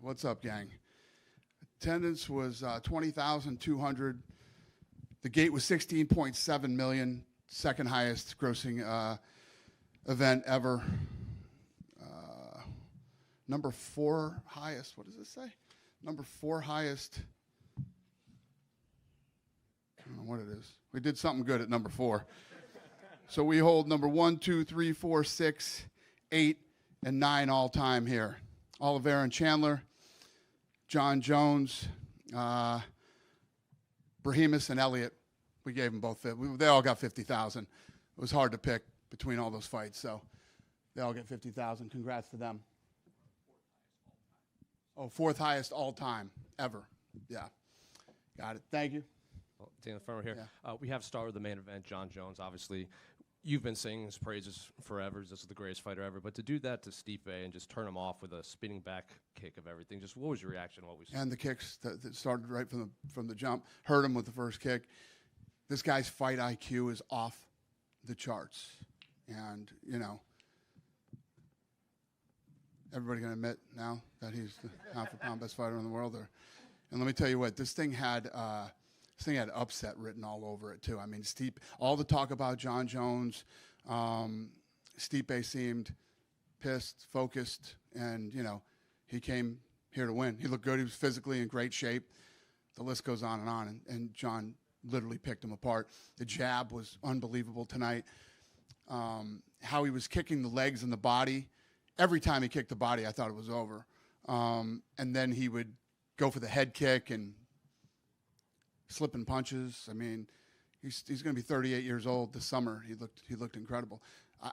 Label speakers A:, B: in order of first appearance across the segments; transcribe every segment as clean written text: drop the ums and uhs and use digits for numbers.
A: What's up, gang? Attendance was 20,200. The gate was 16.7 million, second highest grossing event ever. Number 4 highest, what does it say? Number 4 highest. I don't know what it is. We did something good at number 4. So we hold number 1, 2, 3, 4, 6, 8, and 9 all time here. Oliveira and Chandler, Jon Jones, Brahemus and Elliott. We gave them both. They all got 50,000. It was hard to pick between all those fights, so they all get 50,000. Congrats to them. Oh, 4th highest all time ever. Yeah, got it. Thank you.
B: Well, Daniel Farmer here.
A: Yeah.
B: We have star of the main event, Jon Jones. Obviously, you've been singing his praises forever. This is the greatest fighter ever. But to do that to Stipe and just turn him off with a spinning back kick of everything, just what was your reaction to what we saw?
A: And the kicks that started right from the jump, hurt him with the first kick. This guy's fight IQ is off the charts. And, you know, everybody going to admit now that he's the pound-for-pound best fighter in the world. And let me tell you what, this thing had upset written all over it, too. I mean, Stipe, all the talk about Jon Jones, Stipe seemed pissed, focused, and, you know, he came here to win. He looked good. He was physically in great shape. The list goes on, and Jon literally picked him apart. The jab was unbelievable tonight. How he was kicking the legs and the body. Every time he kicked the body, I thought it was over. And then he would go for the head kick and slipping punches. I mean, he's going to be 38 years old this summer. He looked incredible.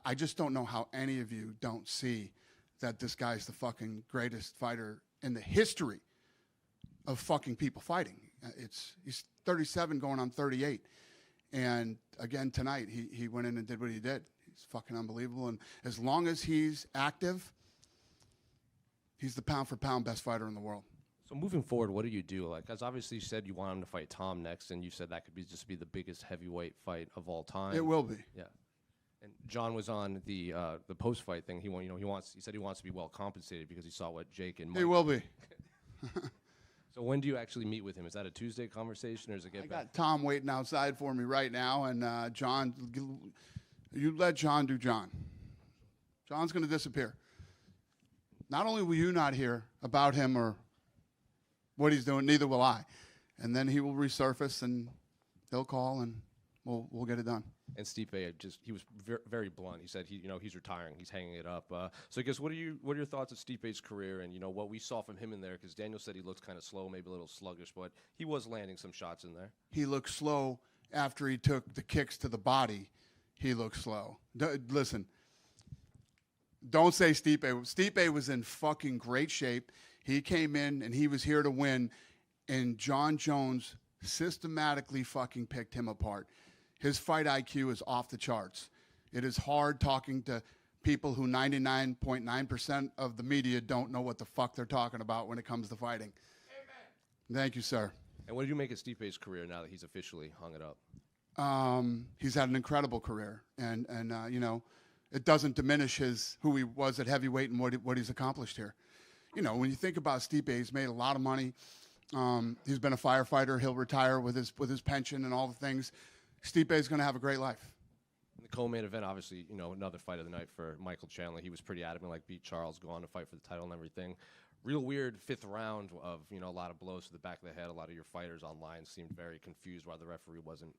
A: I just don't know how any of you don't see that this guy's the fucking greatest fighter in the history of fucking people fighting. He's 37 going on 38. And again, tonight, he went in and did what he did. He's fucking unbelievable. And as long as he's active, he's the pound-for-pound best fighter in the world.
B: So moving forward, what do you do? Like, as obviously you said, you want him to fight Tom next, and you said that could just be the biggest heavyweight fight of all time.
A: It will be.
B: Yeah. And Jon was on the post-fight thing. He said he wants to be well compensated because he saw what Jake and Mike.
A: He will be.
B: So when do you actually meet with him? Is that a Tuesday conversation, or is it get back?
A: I got Tom waiting outside for me right now, and Jon, you let Jon do Jon. Jon's going to disappear. Not only will you not hear about him or what he's doing, neither will I. And then he will resurface, and he'll call, and we'll get it done. And
B: Stipe he was very blunt. He said he's retiring. He's hanging it up. So I guess what are your thoughts of Stipe's career and what we saw from him in there? Because Daniel said he looked kind of slow, maybe a little sluggish, but he was landing some shots in there.
A: He looked slow after he took the kicks to the body. He looked slow. Listen, don't say Stipe. Stipe was in fucking great shape. He came in and he was here to win, and Jon Jones systematically fucking picked him apart. His fight IQ is off the charts. It is hard talking to people who 99.9% of the media don't know what the fuck they're talking about when it comes to fighting. Amen. Thank you, sir.
B: And what do you make of Stipe's career now that he's officially hung it up?
A: He's had an incredible career, and it doesn't diminish who he was at heavyweight and what he's accomplished here. When you think about Stipe, he's made a lot of money. He's been a firefighter. He'll retire with his pension and all the things. Stipe is going to have a great life.
B: In the co-main event, obviously, another fight of the night for Michael Chandler. He was pretty adamant, like beat Charles, go on to fight for the title and everything. Real weird 5th round of, a lot of blows to the back of the head. A lot of your fighters online seemed very confused why the referee wasn't,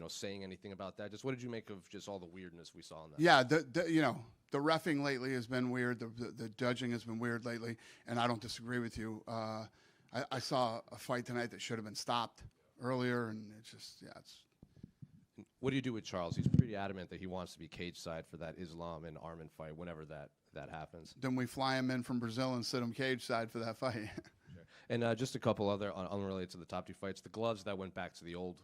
B: saying anything about that. Just what did you make of just all the weirdness we saw in that?
A: Yeah, the reffing lately has been weird. The judging has been weird lately, and I don't disagree with you. I saw a fight tonight that should have been stopped earlier, and it's just, it's...
B: What do you do with Charles? He's pretty adamant that he wants to be cage side for that Islam and Arman fight whenever that happens.
A: Then we fly him in from Brazil and sit him cage side for that fight.
B: Sure. And just a couple other unrelated to the top 2 fights. The gloves that went back to the old,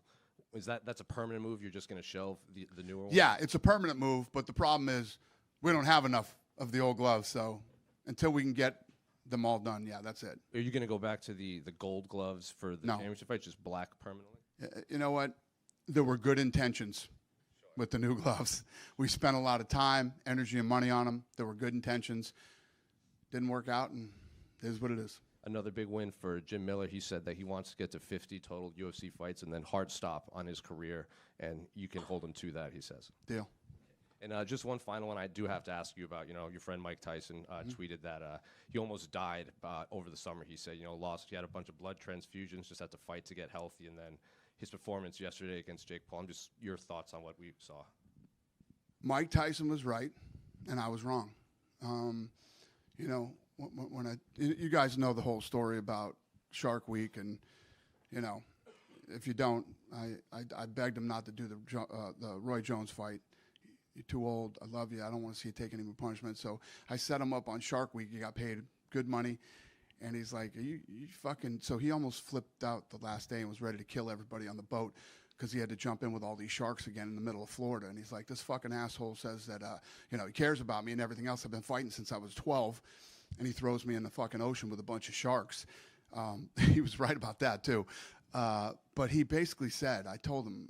B: that's a permanent move? You're just going to shelve the newer one?
A: Yeah, it's a permanent move, but the problem is we don't have enough of the old gloves, so until we can get them all done, that's it.
B: Are you going to go back to the gold gloves for the championship fight, just black permanently?
A: You know what? There were good intentions with the new gloves. We spent a lot of time, energy, and money on them. There were good intentions. Didn't work out, and it is what it is.
B: Another big win for Jim Miller. He said that he wants to get to 50 total UFC fights and then hard stop on his career, and you can hold him to that, he says.
A: Deal.
B: And just one final one I do have to ask you about. Your friend Mike Tyson tweeted that he almost died over the summer. He said, he had a bunch of blood transfusions, just had to fight to get healthy, and then his performance yesterday against Jake Paul. Just your thoughts on what we saw.
A: Mike Tyson was right, and I was wrong. When you guys know the whole story about Shark Week, and if you don't, I begged him not to do the Roy Jones fight. You're too old. I love you. I don't want to see you take any more punishment. So I set him up on Shark Week. He got paid good money. And he's like, you fucking... So he almost flipped out the last day and was ready to kill everybody on the boat because he had to jump in with all these sharks again in the middle of Florida. And he's like, this fucking asshole says that, he cares about me and everything else. I've been fighting since I was 12. And he throws me in the fucking ocean with a bunch of sharks. He was right about that, too. But he basically said, I told him,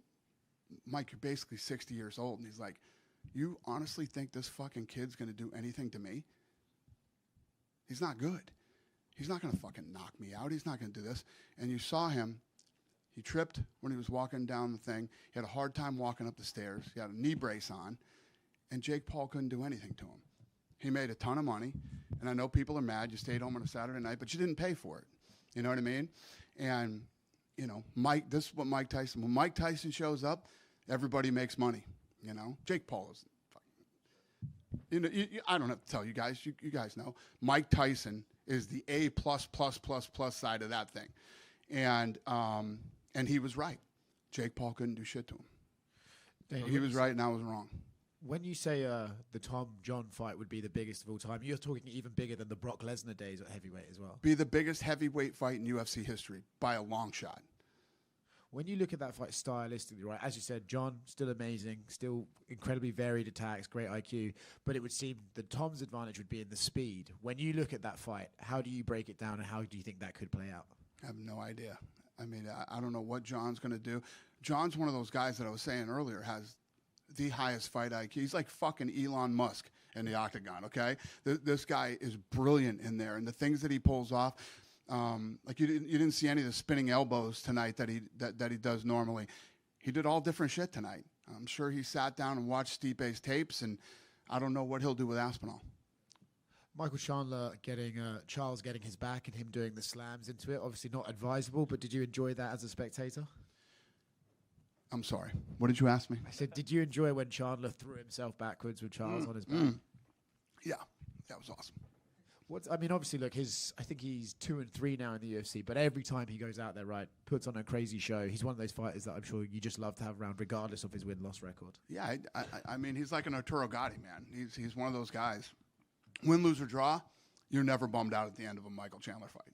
A: Mike, you're basically 60 years old. And he's like, you honestly think this fucking kid's going to do anything to me? He's not good. He's not going to fucking knock me out. He's not going to do this. And you saw him. He tripped when he was walking down the thing. He had a hard time walking up the stairs. He had a knee brace on. And Jake Paul couldn't do anything to him. He made a ton of money. And I know people are mad. You stayed home on a Saturday night, but you didn't pay for it. You know what I mean? And, Mike, this is what Mike Tyson, when Mike Tyson shows up, everybody makes money. Jake Paul is, I don't have to tell you guys. You guys know. Mike Tyson is the A+++ side of that thing, and he was right. Jake Paul couldn't do shit to him. He was right, and I was wrong.
C: When you say the Tom John fight would be the biggest of all time, you're talking even bigger than the Brock Lesnar days at heavyweight as well.
A: Be the biggest heavyweight fight in UFC history by a long shot.
C: When you look at that fight stylistically, right, as you said, John, still amazing, still incredibly varied attacks, great IQ, but it would seem that Tom's advantage would be in the speed. When you look at that fight, how do you break it down, and how do you think that could play out?
A: I have no idea. I mean, I don't know what John's going to do. John's one of those guys that I was saying earlier has the highest fight IQ. He's like fucking Elon Musk in the octagon, okay? This guy is brilliant in there, and the things that he pulls off, like you didn't see any of the spinning elbows tonight that he does normally. He did all different shit tonight. I'm sure he sat down and watched Stipe's tapes, and I don't know what he'll do with Aspinall.
C: Michael Chandler Charles getting his back and him doing the slams into it, obviously not advisable, but did you enjoy that as a spectator?
A: I'm sorry. What did you ask me?
C: I said, did you enjoy when Chandler threw himself backwards with Charles on his back?
A: Yeah, that was awesome.
C: Obviously, look, I think he's 2-3 now in the UFC, but every time he goes out there, right, puts on a crazy show. He's one of those fighters that I'm sure you just love to have around, regardless of his win-loss record.
A: Yeah, I mean, he's like an Arturo Gatti, man. He's one of those guys. Win, lose, or draw, you're never bummed out at the end of a Michael Chandler fight.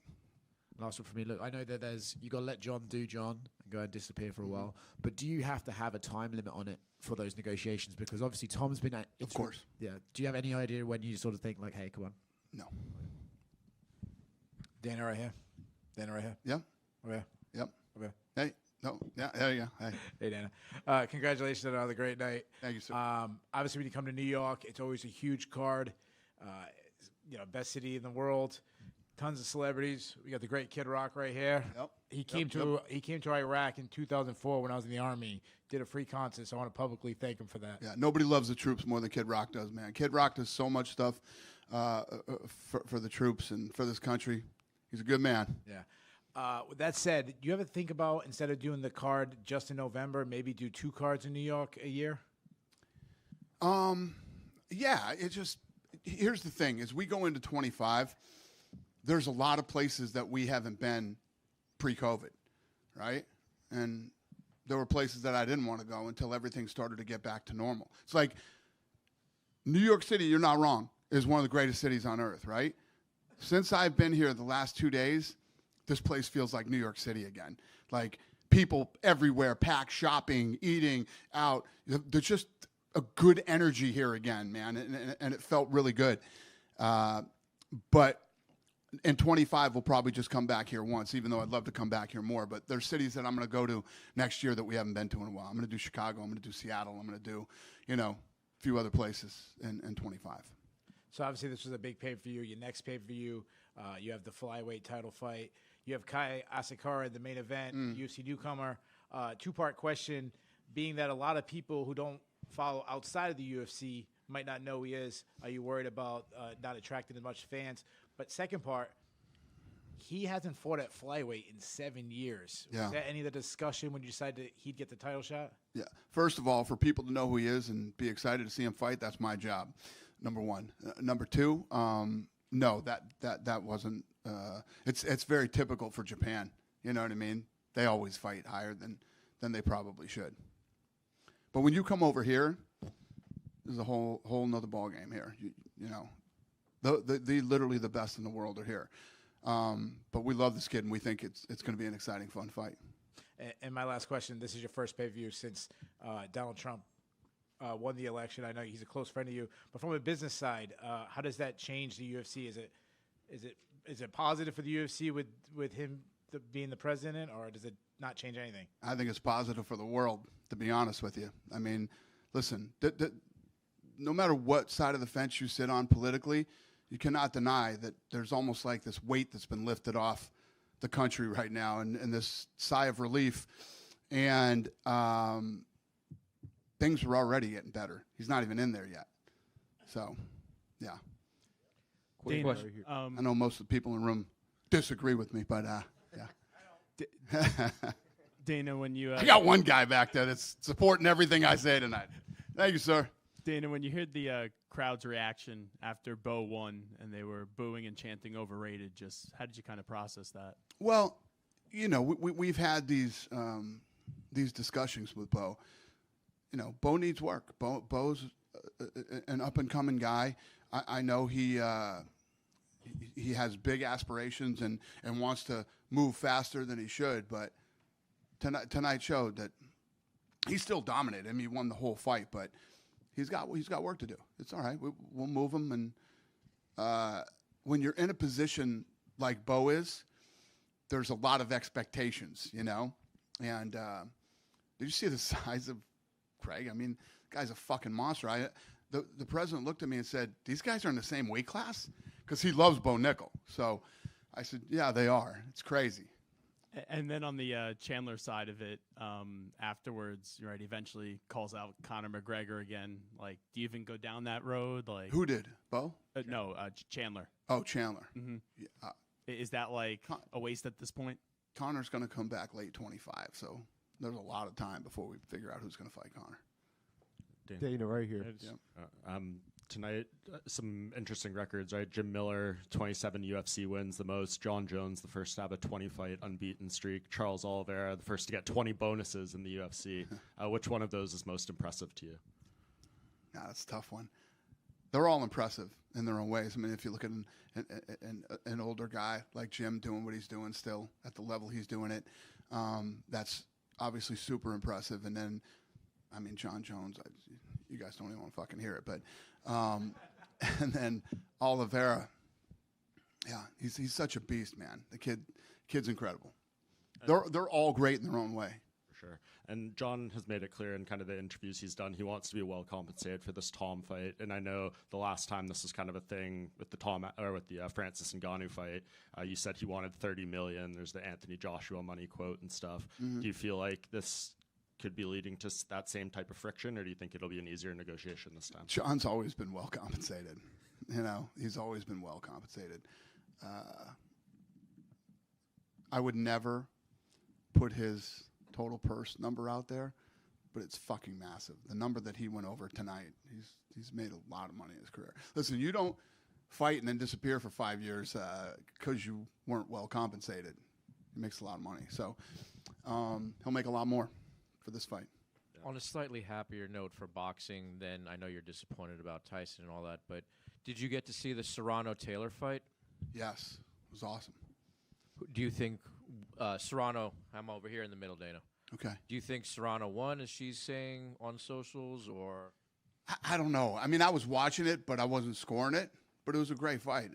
C: Last one for me. Look, I know that you got to let John do John and go and disappear for a while, but do you have to have a time limit on it for those negotiations? Because obviously Tom's been at...
A: Of course.
C: Yeah. Do you have any idea when you sort of think like, hey, come on?
A: No.
D: Dana right here. Dana right here.
A: Yep.
D: Over here.
A: Yep.
D: Over here.
A: Hey. No. Yeah. There you go. Hey.
D: Hey, Dana. Congratulations on another great night.
A: Thank you, sir.
D: Obviously, when you come to New York, it's always a huge card. Best city in the world. Tons of celebrities. We got the great Kid Rock right here.
A: Yep.
D: He came to Iraq in 2004 when I was in the Army. Did a free concert, so I want to publicly thank him for that.
A: Yeah. Nobody loves the troops more than Kid Rock does, man. Kid Rock does so much stuff for the troops and for this country. He's a good man.
D: Yeah. With that said, do you ever think about, instead of doing the card just in November, maybe do 2 cards in New York a year?
A: Yeah. Here's the thing: as we go into 25, there's a lot of places that we haven't been pre-COVID, right? And there were places that I didn't want to go until everything started to get back to normal. It's like New York City, you're not wrong, is one of the greatest cities on earth, right? Since I've been here the last 2 days, this place feels like New York City again. Like people everywhere, packed, shopping, eating out. There's just a good energy here again, man, and it felt really good. But in 25, we'll probably just come back here once, even though I'd love to come back here more. But there's cities that I'm going to go to next year that we haven't been to in a while. I'm going to do Chicago. I'm going to do Seattle. I'm going to do, a few other places in 25.
D: So obviously this was a big pay-per-view. Your next pay-per-view, you have the flyweight title fight. You have Kai Asakara, the main event, UFC newcomer. Two-part question, being that a lot of people who don't follow outside of the UFC might not know who he is. Are you worried about not attracting as much fans? But second part, he hasn't fought at flyweight in 7 years.
A: Yeah.
D: Was that any of the discussion when you decided he'd get the title shot?
A: Yeah. First of all, for people to know who he is and be excited to see him fight, that's my job. Number one. Number two, no, that wasn't. It's very typical for Japan. You know what I mean? They always fight higher than they probably should. But when you come over here, there's a whole nother ball game here. You know, the literally the best in the world are here. But we love this kid, and we think it's going to be an exciting, fun fight.
D: And my last question, this is your first pay-per-view since Donald Trump won the election. I know he's a close friend of you. But from a business side, how does that change the UFC? Is it positive for the UFC with him being the president, or does it not change anything?
A: I think it's positive for the world, to be honest with you. I mean, listen, no matter what side of the fence you sit on politically, you cannot deny that there's almost like this weight that's been lifted off the country right now, and this sigh of relief. And things are already getting better. He's not even in there yet. So, yeah.
E: Quick question.
A: I know most of the people in the room disagree with me, but yeah.
E: Dana, when you
A: I got one guy back there that's supporting everything I say tonight. Thank you, sir.
E: Dana, when you heard the crowd's reaction after Bo won and they were booing and chanting overrated, just how did you kind of process that?
A: Well, you know, we've had these discussions with Bo. You know, Bo needs work. Bo's an up-and-coming guy. I know he has big aspirations and wants to move faster than he should, but tonight showed that he's still dominated. I mean, he won the whole fight, but he's got work to do. It's all right. We'll move him. And when you're in a position like Bo is, there's a lot of expectations, you know. And did you see the size of Craig? I mean, the guy's a fucking monster. The president looked at me and said, "These guys are in the same weight class?" Because he loves Bo Nickel. So I said, "Yeah, they are. It's crazy."
E: And then on the Chandler side of it, afterwards, right, he eventually calls out Conor McGregor again. Like, do you even go down that road? Like,
A: Who did? Bo?
E: No, Chandler.
A: Oh, Chandler.
E: Mm-hmm.
A: Yeah,
E: Is that like a waste at this point?
A: Connor's going to come back late 25, so there's a lot of time before we figure out who's going to fight Conor.
F: Dana, right here.
G: Tonight, some interesting records, right? Jim Miller, 27 UFC wins, the most. Jon Jones, the first to have a 20-fight unbeaten streak. Charles Oliveira, the first to get 20 bonuses in the UFC. Which one of those is most impressive to you?
A: Yeah, that's a tough one. They're all impressive in their own ways. I mean, if you look at an older guy like Jim doing what he's doing still at the level he's doing it, that's obviously super impressive. And then, I mean, Jon Jones, you guys don't even want to fucking hear it, but and then Oliveira, yeah, he's such a beast, man. The kid's incredible. They're all great in their own way.
G: For sure. And John has made it clear in kind of the interviews he's done, he wants to be well compensated for this Tom fight. And I know the last time this was kind of a thing with the Francis Ngannou fight, you said he wanted $30 million. There's the Anthony Joshua money quote and stuff.
A: Mm-hmm.
G: Do you feel like this could be leading to that same type of friction, or do you think it'll be an easier negotiation this time?
A: John's always been well compensated. You know, he's always been well compensated. I would never put his total purse number out there, but it's fucking massive. The number that he went over tonight, he's made a lot of money in his career. Listen, you don't fight and then disappear for 5 years because you weren't well compensated. He makes a lot of money. So he'll make a lot more for this fight.
H: On a slightly happier note for boxing, then I know you're disappointed about Tyson and all that, but did you get to see the Serrano-Taylor fight?
A: Yes, it was awesome.
H: Do you think Serrano, I'm over here in the middle, Dana.
A: Okay.
H: Do you think Serrano won, as she's saying on socials, or?
A: I don't know. I mean, I was watching it, but I wasn't scoring it, but it was a great fight.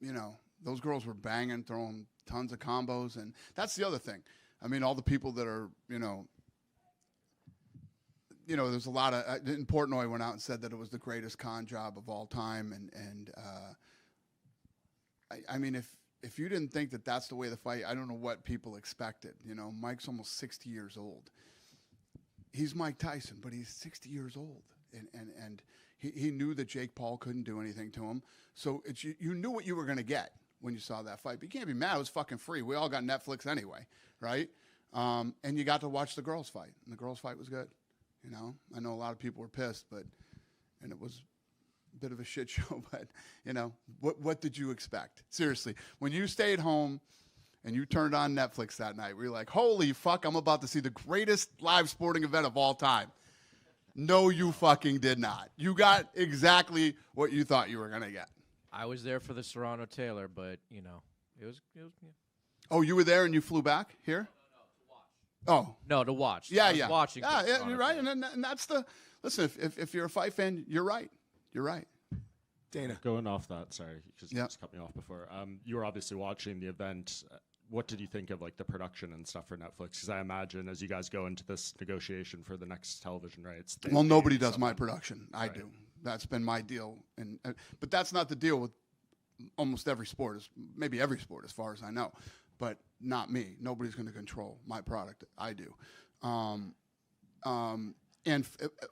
A: You know, those girls were banging, throwing tons of combos, and that's the other thing. I mean, all the people that are, you know, you know, there's a lot of and Portnoy went out and said that it was the greatest con job of all time, and I mean, if you didn't think that that's the way the fight, I don't know what people expected. You know, Mike's almost 60 years old. He's Mike Tyson, but he's 60 years old, and he knew that Jake Paul couldn't do anything to him. So you knew what you were going to get when you saw that fight. But you can't be mad. It was fucking free. We all got Netflix anyway, right? And you got to watch the girls fight, and the girls fight was good. You know, I know a lot of people were pissed, and it was a bit of a shit show. But you know, what did you expect? Seriously, when you stayed home and you turned on Netflix that night, were you like, holy fuck, I'm about to see the greatest live sporting event of all time? No, you fucking did not. You got exactly what you thought you were gonna get.
H: I was there for the Serrano Taylor, but you know, it was yeah.
A: Oh, you were there and you flew back here? Oh,
H: No, to watch.
A: yeah,
H: I was
A: yeah.
H: watching.
A: Yeah,
H: for
A: yeah,
H: Serrano
A: you're right.
H: Taylor.
A: And that's the listen. If you're a fight fan, you're right. You're right.
F: Dana.
G: Going off that, sorry, because
A: Yeah.
G: you just cut me off before. You were obviously watching the event. What did you think of like the production and stuff for Netflix? Because I imagine as you guys go into this negotiation for the next television rights,
A: Well, nobody does
G: something-
A: my production. I do. That's been my deal. And but that's not the deal with almost every sport. Maybe every sport, as far as I know, but not me. Nobody's going to control my product. I do. And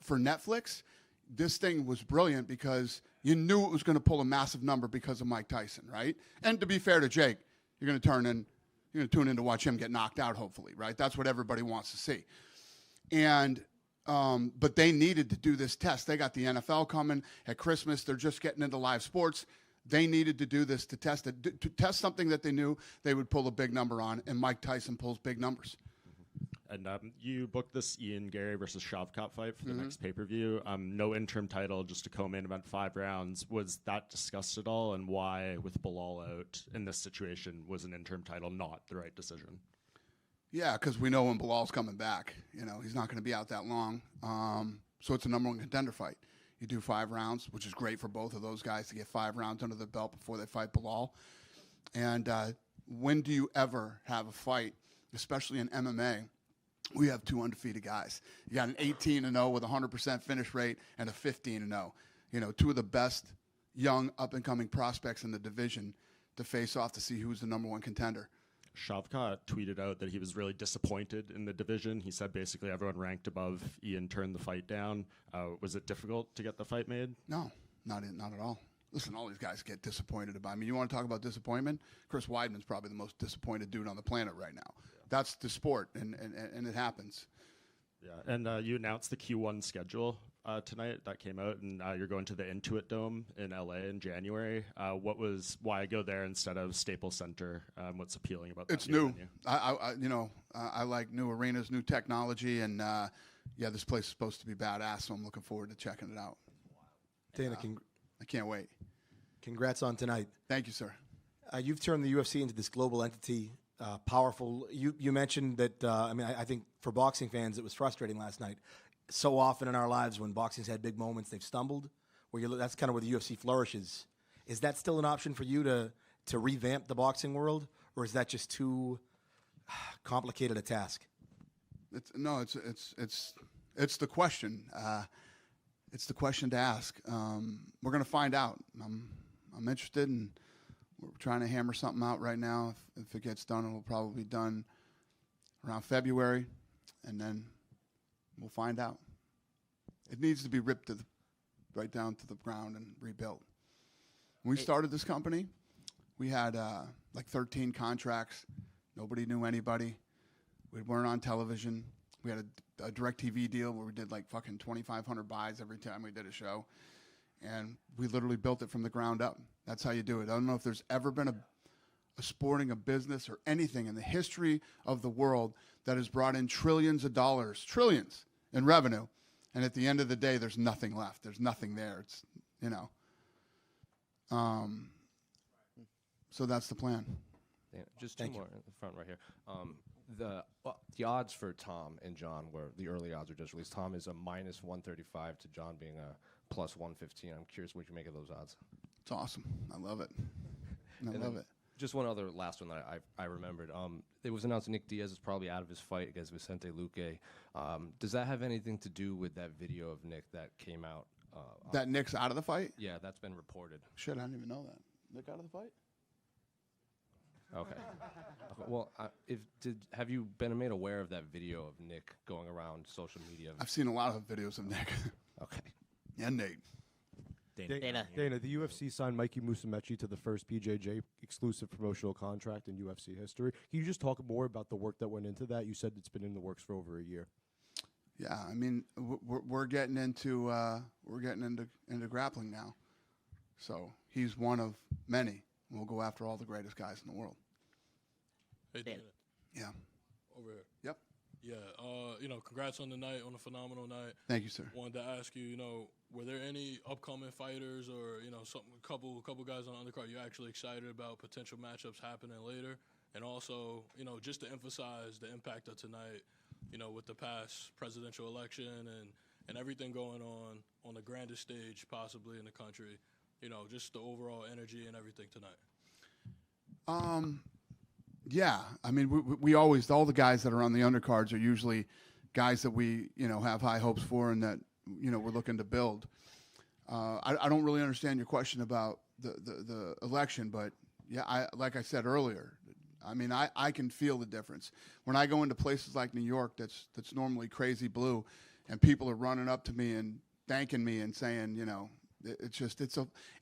A: for Netflix, this thing was brilliant because you knew it was going to pull a massive number because of Mike Tyson, right? And to be fair to Jake, you're going to tune in to watch him get knocked out, hopefully, right? That's what everybody wants to see. And but they needed to do this test. They got the NFL coming at Christmas. They're just getting into live sports. They needed to do this to test it, to test something that they knew they would pull a big number on, and Mike Tyson pulls big numbers.
G: And you booked this Ian Gary versus Shavkat fight for the next pay-per-view. No interim title, just a co-main event, 5 rounds. Was that discussed at all? And why, with Bilal out in this situation, was an interim title not the right decision?
A: Yeah, because we know when Bilal's coming back. You know, he's not going to be out that long. So it's a number 1 contender fight. You do 5 rounds, which is great for both of those guys to get 5 rounds under the belt before they fight Bilal. And when do you ever have a fight, especially in MMA? We have 2 undefeated guys. You got an 18-0 with a 100% finish rate and a 15-0. You know, 2 of the best young up-and-coming prospects in the division to face off to see who's the number 1 contender.
G: Shavkat tweeted out that he was really disappointed in the division. He said basically everyone ranked above Ian turned the fight down. Was it difficult to get the fight made?
A: No, not at all. Listen, all these guys get disappointed about. I mean, you want to talk about disappointment? Chris Weidman's probably the most disappointed dude on the planet right now. That's the sport, and it happens.
G: Yeah, and you announced the Q1 schedule tonight. That came out, and you're going to the Intuit Dome in LA in January. Why go there instead of Staples Center? What's appealing about that?
A: It's new. I like new arenas, new technology, and yeah, this place is supposed to be badass. So I'm looking forward to checking it out.
I: Dana,
A: I can't wait.
I: congrats on tonight.
A: Thank you, sir.
I: You've turned the UFC into this global entity, powerful. You mentioned that, I think for boxing fans, it was frustrating last night. So often in our lives when boxing's had big moments, they've stumbled. That's kind of where the UFC flourishes. Is that still an option for you to revamp the boxing world, or is that just too complicated a task?
A: It's the question. It's the question to ask. We're going to find out. I'm interested, and we're trying to hammer something out right now. If it gets done, it'll probably be done around February, and then we'll find out. It needs to be ripped right down to the ground and rebuilt. When we started this company, we had like 13 contracts. Nobody knew anybody. We weren't on television. We had a DirecTV deal where we did like fucking 2,500 buys every time we did a show. And we literally built it from the ground up. That's how you do it. I don't know if there's ever been a sporting, a business, or anything in the history of the world that has brought in trillions of dollars, trillions in revenue. And at the end of the day, there's nothing left. There's nothing there. It's, you know. So that's the plan.
B: Yeah, just two more in the front right here. The odds for Tom and John were the early odds were just released. Tom is a minus 135 to John being a plus 115. I'm curious what you make of those odds.
A: It's awesome. I love it. I love it.
B: Just one other last one that I remembered. It was announced Nick Diaz is probably out of his fight against Vicente Luque. Does that have anything to do with that video of Nick that came out?
A: That Nick's out of the fight?
B: Yeah, that's been reported.
A: Shit, I didn't even know that. Nick out of the fight?
B: Okay. Well, have you been made aware of that video of Nick going around social media?
A: I've seen a lot of videos of Nick.
B: Okay.
A: And Nate.
F: Dana, the UFC signed Mikey Musumeci to the first BJJ exclusive promotional contract in UFC history. Can you just talk more about the work that went into that? You said it's been in the works for over a year.
A: Yeah, I mean, we're getting into grappling now. So he's one of many. We'll go after all the greatest guys in the world.
J: Hey, Dana.
A: Yeah.
J: Over here.
A: Yep.
J: Yeah. Congrats on the night, on a phenomenal night.
A: Thank you, sir.
J: Wanted to ask you, were there any upcoming fighters or, couple guys on the undercard you're actually excited about potential matchups happening later? And also, just to emphasize the impact of tonight, with the past presidential election and everything going on the grandest stage possibly in the country, just the overall energy and everything tonight.
A: Yeah, I mean, we always, all the guys that are on the undercards are usually guys that we, have high hopes for and that, we're looking to build. I don't really understand your question about the election, but yeah, like I said earlier, I mean, I can feel the difference. When I go into places like New York that's normally crazy blue and people are running up to me and thanking me and saying,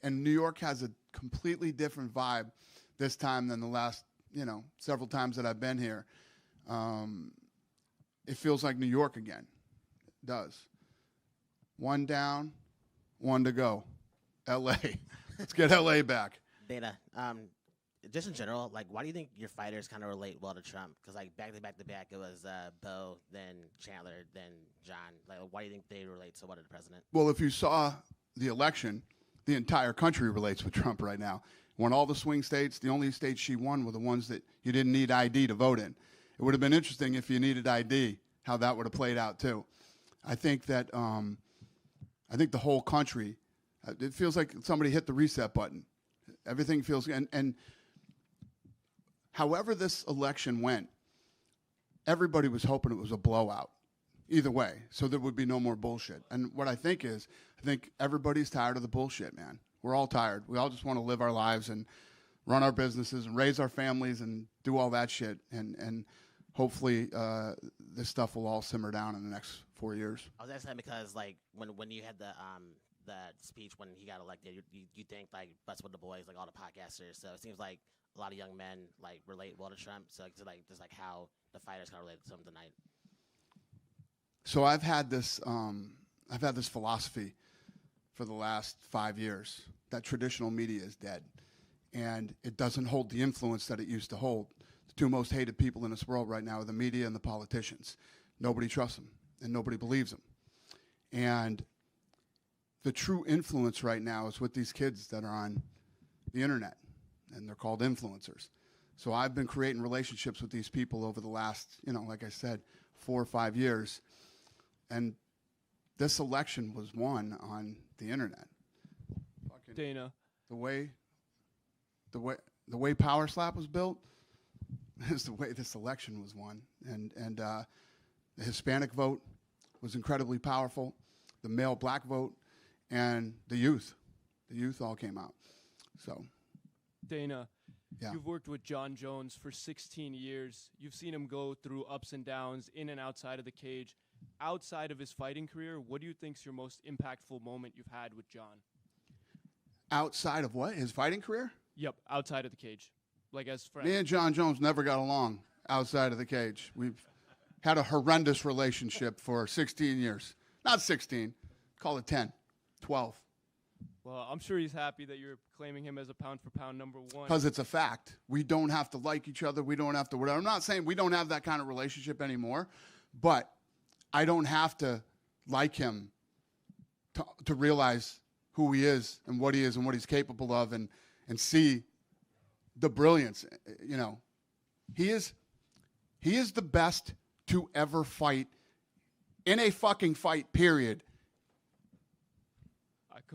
A: and New York has a completely different vibe this time than the last, several times that I've been here. It feels like New York again. It does. One down, one to go. LA. Let's get LA back.
K: Dana, just in general, why do you think your fighters kind of relate well to Trump? Because, back to back, it was Bo, then Chandler, then John. Why do you think they relate so well to the president?
A: Well, if you saw the election, the entire country relates with Trump right now. Won all the swing states. The only states she won were the ones that you didn't need ID to vote in. It would have been interesting if you needed ID, how that would have played out too. I think that the whole country, it feels like somebody hit the reset button. Everything feels, and however this election went, everybody was hoping it was a blowout either way, so there would be no more bullshit. And what I think everybody's tired of the bullshit, man. We're all tired. We all just want to live our lives and run our businesses and raise our families and do all that shit. And hopefully this stuff will all simmer down in the next 4 years.
K: I was asking that because, when you had the speech when he got elected, you think, Butts with the Boys, all the podcasters. So it seems like a lot of young men, relate well to Trump. So just how the fighters kind of relate to him tonight.
A: So I've had this philosophy for the last 5 years that traditional media is dead, and it doesn't hold the influence that it used to hold. The two most hated people in this world right now are the media and the politicians. Nobody trusts them, and nobody believes them. And the true influence right now is with these kids that are on the internet, and they're called influencers. So I've been creating relationships with these people over the last, like I said, 4 or 5 years. And this election was won on the internet.
E: Dana.
A: The way Power Slap was built is the way this election was won. And the Hispanic vote was incredibly powerful. The male black vote and the youth all came out. So,
E: Dana,
A: yeah.
E: You've worked with Jon Jones for 16 years. You've seen him go through ups and downs in and outside of the cage. Outside of his fighting career, what do you think's your most impactful moment you've had with Jon?
A: Outside of what? His fighting career?
E: Yep, outside of the cage. As friends.
A: Me and Jon Jones never got along outside of the cage. We've had a horrendous relationship for 16 years. Not 16. Call it 10, 12.
E: Well, I'm sure he's happy that you're claiming him as a pound-for-pound number one.
A: Because it's a fact. We don't have to like each other. We don't have to whatever. I'm not saying we don't have that kind of relationship anymore, but I don't have to like him to realize who he is and what he's capable of and see the brilliance. He is the best to ever fight in a fucking fight, period.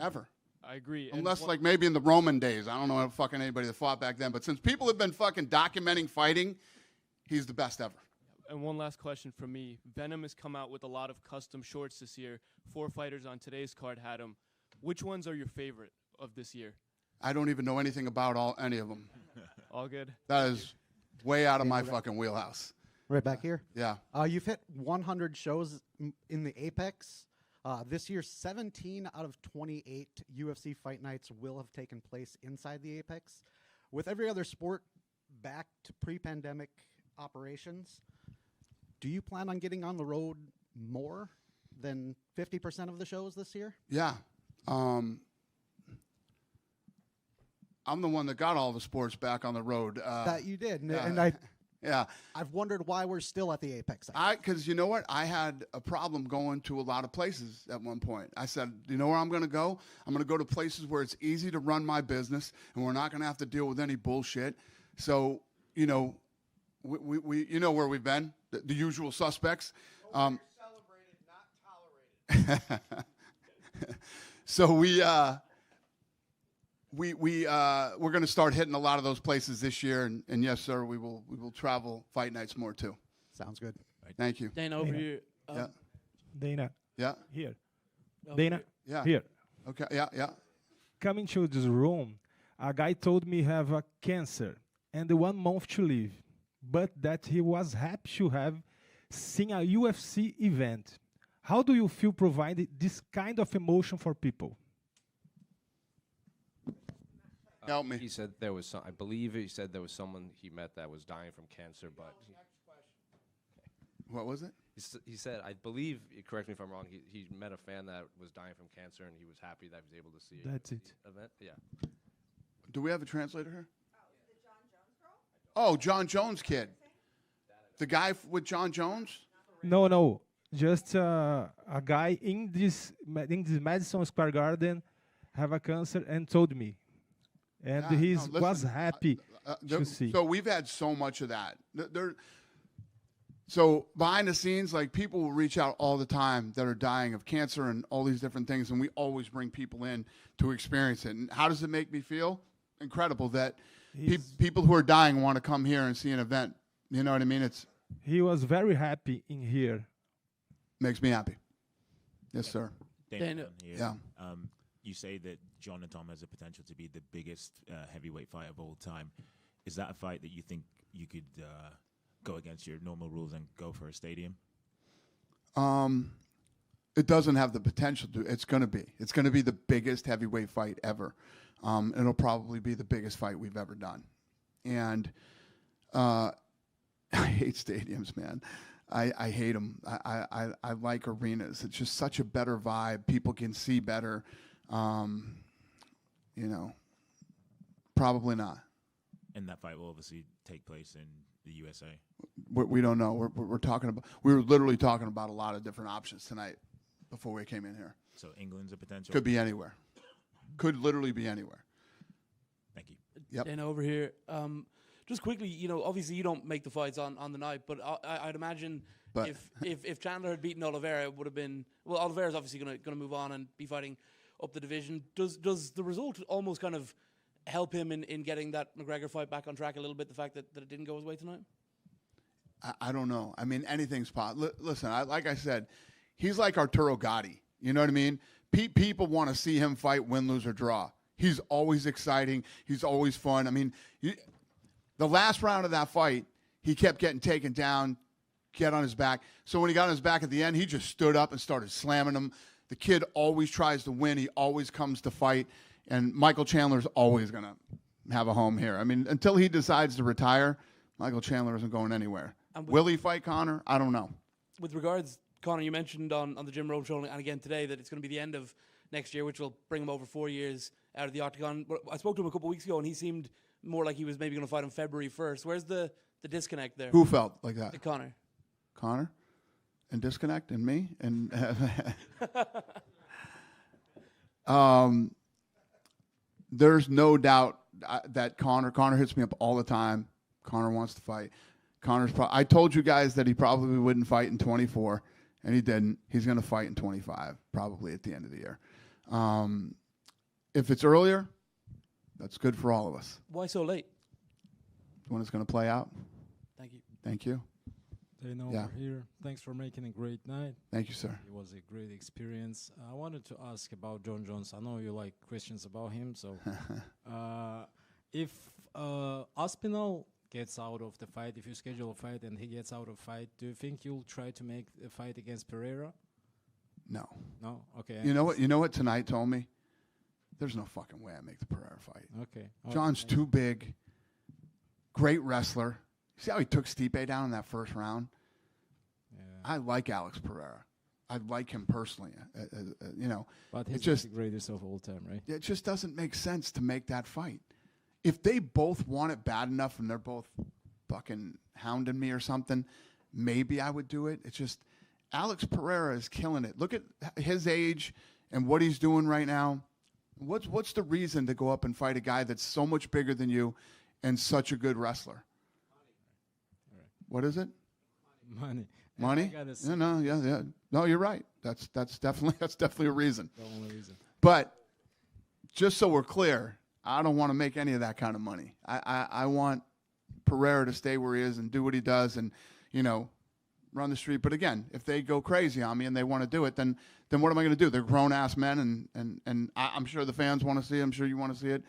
A: Ever.
E: I agree. And
A: Unless, like, maybe in the Roman days. I don't know fucking anybody that fought back then. But since people have been fucking documenting fighting, he's the best ever.
E: And one last question from me. Venom has come out with a lot of custom shorts this year. 4 fighters on today's card had them. Which ones are your favorite of this year?
A: I don't even know anything about any of them.
E: All good?
A: That is way out of my fucking wheelhouse.
L: Right back here.
A: Yeah.
L: You've hit 100 shows in the Apex. This year, 17 out of 28 UFC fight nights will have taken place inside the Apex. With every other sport back to pre-pandemic operations, do you plan on getting on the road more than 50% of the shows this year?
A: Yeah. I'm the one that got all the sports back on the road.
L: That you did.
A: Yeah.
L: And
A: Yeah.
L: I've wondered why we're still at the Apex.
A: Because you know what? I had a problem going to a lot of places at one point. I said, you know where I'm going to go? I'm going to go to places where it's easy to run my business and we're not going to have to deal with any bullshit. So, you know, we you know where we've been, the usual suspects.
C: Celebrated, not tolerated.
A: So we're going to start hitting a lot of those places this year, and yes, sir, we will travel fight nights more too.
L: Sounds good.
A: Thank you.
M: Dana, over here.
A: Yeah.
N: Dana.
A: Yeah.
N: Here.
M: Over
N: Dana.
M: here.
A: Yeah.
N: Here.
A: Okay. Yeah. Yeah.
N: Coming to this room, a guy told me he have a cancer and 1 month to live, but that he was happy to have seen a UFC event. How do you feel providing this kind of emotion for people?
A: Help me.
B: He said there was some. I believe he said there was someone he met that was dying from cancer, but
A: What was it?
B: he said, I believe. Correct me if I'm wrong. He met a fan that was dying from cancer, and he was happy that he was able to see.
N: That's it.
B: The event. Yeah.
A: Do we have a translator here? Oh, Jon Jones kid. The guy with Jon Jones?
N: No. Just a guy in this Madison Square Garden have a cancer and told me. And
A: Yeah,
N: he
A: no, listen,
N: was happy to see.
A: So we've had so much of that. So behind the scenes, like, people will reach out all the time that are dying of cancer and all these different things, and we always bring people in to experience it. And how does it make me feel? Incredible that people who are dying want to come here and see an event. You know what I mean?
N: He was very happy in here.
A: Makes me happy. Yes, sir.
M: Dana.
A: Yeah.
O: You say that Jon and Tom has the potential to be the biggest heavyweight fight of all time. Is that a fight that you think you could go against your normal rules and go for a stadium?
A: It doesn't have the potential to. It's going to be. It's going to be the biggest heavyweight fight ever. It'll probably be the biggest fight we've ever done. And I hate stadiums, man. I hate them. I like arenas. It's just such a better vibe. People can see better. You know, probably not.
O: And that fight will obviously take place in the USA.
A: We don't know. We're talking about. We were literally talking about a lot of different options tonight before we came in here.
O: So England's a potential.
A: Could be anywhere. Could literally be anywhere.
O: Thank you.
A: Yep.
M: Dana, over here. Just quickly, you know, obviously you don't make the fights on the night, but I'd imagine if Chandler had beaten Oliveira, it would have been. Well, Oliveira's obviously going to move on and be fighting up the division. Does the result almost kind of help him in getting that McGregor fight back on track a little bit, the fact that it didn't go his way tonight?
A: I don't know. I mean, anything's possible. Listen, like I said, he's like Arturo Gatti. You know what I mean? People want to see him fight, win, lose, or draw. He's always exciting. He's always fun. I mean, the last round of that fight, he kept getting taken down, get on his back. So when he got on his back at the end, he just stood up and started slamming him. The kid always tries to win. He always comes to fight. And Michael Chandler's always going to have a home here. I mean, until he decides to retire, Michael Chandler isn't going anywhere. Will he fight Conor? I don't know.
M: With regards, Conor, you mentioned on the Jim Rome show and again today that it's going to be the end of next year, which will bring him over 4 years out of the octagon. But I spoke to him a couple of weeks ago, and he seemed more like he was maybe going to fight on February 1st. Where's the disconnect there?
A: Who felt like that?
M: Conor.
A: Conor? And disconnect? And me? And there's no doubt that Conor hits me up all the time. Conor wants to fight. I told you guys that he probably wouldn't fight in 24, and he didn't. He's going to fight in 25, probably at the end of the year. If it's earlier, that's good for all of us.
M: Why so late?
A: When it's going to play out.
M: Thank you.
A: Thank you.
P: Dana
A: Yeah.
P: over here. Thanks for making a great night.
A: Thank you, sir.
P: It was a great experience. I wanted to ask about Jon Jones. I know you like questions about him. So, if Aspinall gets out of the fight, if you schedule a fight and he gets out of fight, do you think you'll try to make a fight against Pereira?
A: No.
P: No? Okay.
A: You know what? You know what tonight told me? There's no fucking way I make the Pereira fight.
P: Okay.
A: John's too big. Great wrestler. See how he took Stipe down in that first round?
P: Yeah.
A: I like Alex Pereira. I like him personally. You know,
P: But
A: it
P: he's
A: just
P: the greatest of all time, right?
A: it just doesn't make sense to make that fight. If they both want it bad enough and they're both fucking hounding me or something, maybe I would do it. It's just Alex Pereira is killing it. Look at his age and what he's doing right now. What's the reason to go up and fight a guy that's so much bigger than you and such a good wrestler? What is it?
P: Money.
A: Money? Yeah. No, you're right. That's definitely a reason.
P: The only reason.
A: But just so we're clear, I don't want to make any of that kind of money. I want Pereira to stay where he is and do what he does and, you know, run the street. But again, if they go crazy on me and they want to do it, then what am I going to do? They're grown-ass men, and I'm sure the fans want to see it. I'm sure you want to see it.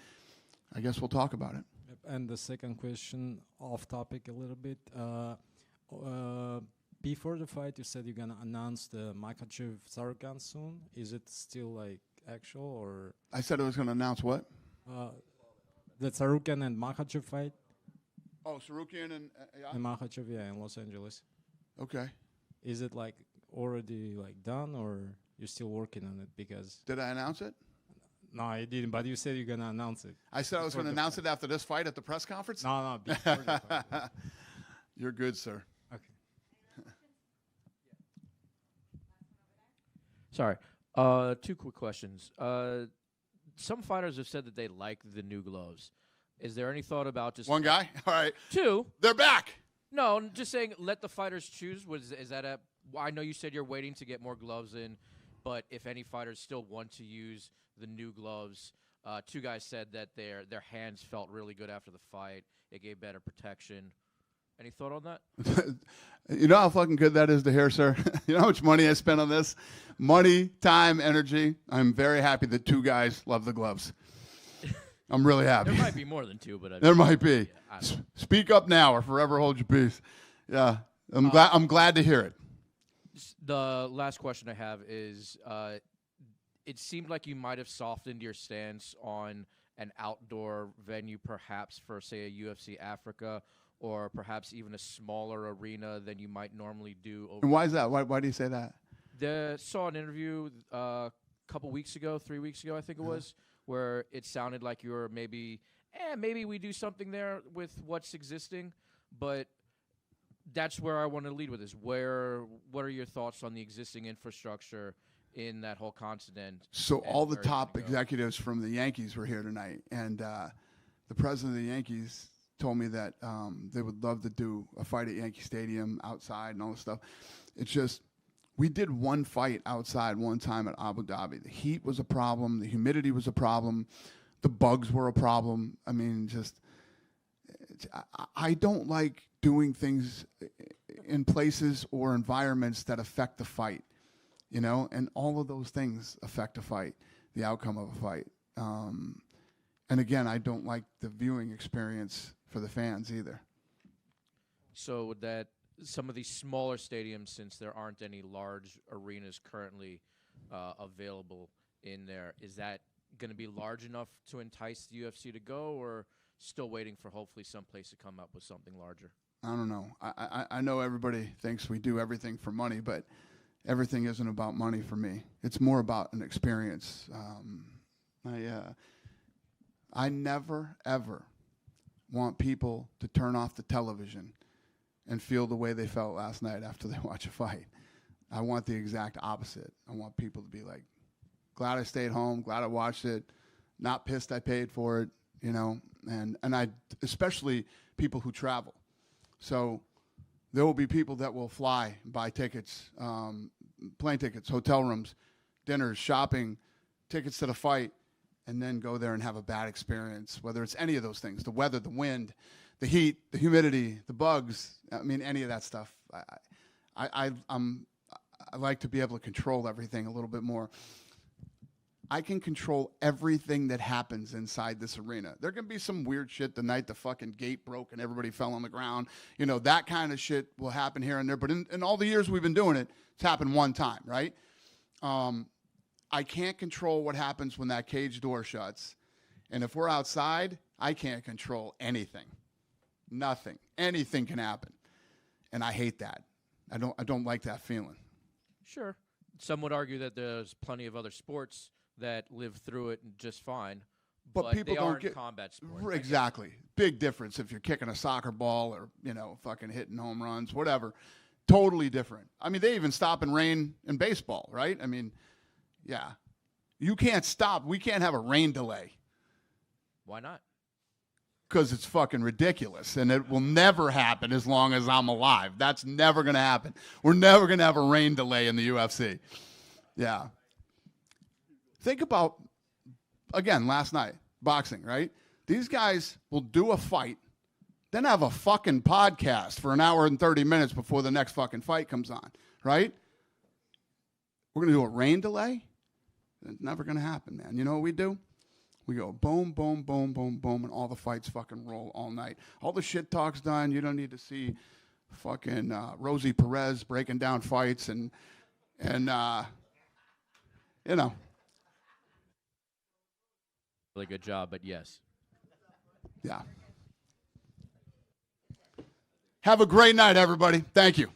A: I guess we'll talk about it.
P: Yep. And the second question, off topic a little bit. Before the fight, you said you're going to announce the Makhachev-Sarukan soon. Is it still, like, actual or?
A: I said I was going to announce what?
P: The Sarukan and Makhachev fight.
A: Oh, Sarukian and
P: And Makhachev, yeah, in Los Angeles.
A: Okay.
P: Is it like already like done or you're still working on it? Because
A: did I announce it?
P: No, I didn't. But you said you're gonna announce it.
A: I said I was going to announce it after this fight at the press conference.
P: No, before the fight.
A: You're good, sir.
P: Okay.
H: Sorry. 2 quick questions. Some fighters have said that they like the new gloves. Is there any thought about just
A: one guy? All right.
H: 2.
A: They're back.
H: No, I'm just saying let the fighters choose. Is that a? I know you said you're waiting to get more gloves in, but if any fighters still want to use the new gloves, 2 guys said that their hands felt really good after the fight. It gave better protection. Any thought on that?
A: You know how fucking good that is to hear, sir? You know how much money I spent on this? Money, time, energy. I'm very happy that 2 guys love the gloves. I'm really happy.
H: There might be more than 2, but
A: there might be.
H: Yeah,
A: Speak up now or forever hold your peace. Yeah, I'm glad to hear it.
H: The last question I have is, it seemed like you might have softened your stance on an outdoor venue, perhaps for, say, a UFC Africa, or perhaps even a smaller arena than you might normally do.
A: And why is that? Why do you say that?
H: Saw an interview a couple weeks ago, 3 weeks ago, I think it was, where it sounded like you were maybe we do something there with what's existing, but that's where I want to lead with this. What are your thoughts on the existing infrastructure in that whole continent?
A: So all the top executives from the Yankees were here tonight, and the president of the Yankees told me that they would love to do a fight at Yankee Stadium outside and all this stuff. It's just we did one fight outside one time at Abu Dhabi. The heat was a problem. The humidity was a problem. The bugs were a problem. I mean, I don't like doing things in places or environments that affect the fight, you know, and all of those things affect a fight, the outcome of a fight. And again, I don't like the viewing experience for the fans either.
H: So would that some of these smaller stadiums, since there aren't any large arenas currently available in there, is that going to be large enough to entice the UFC to go, or still waiting for hopefully some place to come up with something larger?
A: I don't know. I know everybody thinks we do everything for money, but everything isn't about money for me. It's more about an experience. I never, ever want people to turn off the television and feel the way they felt last night after they watch a fight. I want the exact opposite. I want people to be like, glad I stayed home, glad I watched it, not pissed I paid for it, you know, and I, especially people who travel. So there will be people that will fly, buy tickets, plane tickets, hotel rooms, dinners, shopping, tickets to the fight, and then go there and have a bad experience, whether it's any of those things, the weather, the wind, the heat, the humidity, the bugs, I mean, any of that stuff. I like to be able to control everything a little bit more. I can control everything that happens inside this arena. There can be some weird shit the night the fucking gate broke and everybody fell on the ground. You know, that kind of shit will happen here and there. But in all the years we've been doing it, it's happened one time, right? I can't control what happens when that cage door shuts. And if we're outside, I can't control anything. Nothing. Anything can happen. And I hate that. I don't like that feeling.
H: Sure. Some would argue that there's plenty of other sports that live through it just fine, but
A: people
H: they
A: don't
H: aren't
A: get
H: combat sports.
A: Exactly. Big difference if you're kicking a soccer ball or, you know, fucking hitting home runs, whatever. Totally different. I mean, they even stop and rain in baseball, right? I mean, yeah. You can't stop. We can't have a rain delay.
H: Why not?
A: Because it's fucking ridiculous, and it will never happen as long as I'm alive. That's never going to happen. We're never going to have a rain delay in the UFC. Yeah. Think about, again, last night, boxing, right? These guys will do a fight, then have a fucking podcast for an hour and 30 minutes before the next fucking fight comes on, right? We're going to do a rain delay? It's never going to happen, man. You know what we do? We go boom, boom, boom, boom, boom, and all the fights fucking roll all night. All the shit talk's done. You don't need to see fucking Rosie Perez breaking down fights and you know.
H: Really good job, but yes.
A: Yeah. Have a great night, everybody. Thank you.